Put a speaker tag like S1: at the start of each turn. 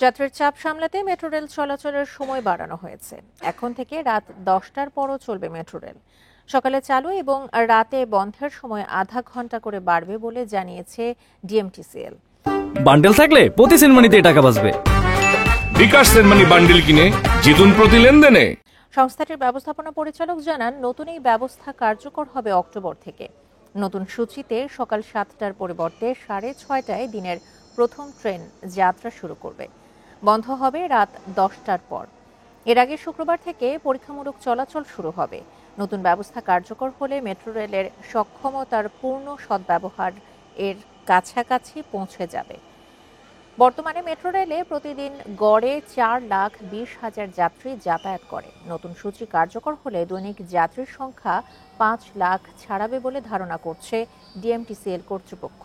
S1: যাত্রীর চাপ সামলাতে মেট্রো রেল চলাচলের সময় বাড়ানো হয়েছে। এখন থেকে রাত 10টার পরও চলবে মেট্রো রেল। সকালে চালু এবং রাতে বন্ধের সময় আধা ঘন্টা করে বাড়বে বলে জানিয়েছে ডিএমটিসিএল।
S2: বান্ডেল থাকলে প্রতি সেনমানিতে টাকা বাঁচবে।
S3: বিকাশ সেনমানি বান্ডেল কিনে জিতুন প্রতি লেনদেনে।
S1: সংস্থাটির ব্যবস্থাপনা পরিচালক জানান, নতুন এই ব্যবস্থা কার্যকর হবে অক্টোবর থেকে। নতুন সূচিতে সকাল 7টার পরিবর্তে 6:30টায় দিনের প্রথম ট্রেন যাত্রা শুরু করবে। বন্ধ হবে রাত 10টার পর। এর আগে শুক্রবার থেকে পরীক্ষামূলক চলাচল শুরু হবে। নতুন ব্যবস্থা কার্যকর হলে মেট্রো রেলের সক্ষমতার পূর্ণ সদ্ব্যবহার এর কাছাকাছি পৌঁছে যাবে। বর্তমানে মেট্রো রেলে প্রতিদিন গড়ে 4,20,000 যাত্রী যাতায়াত করে। নতুন সূচি কার্যকর হলে দৈনিক যাত্রীর সংখ্যা 5 লাখ ছাড়াবে বলে ধারণা করছে ডিএমটিসিএল কর্তৃপক্ষ।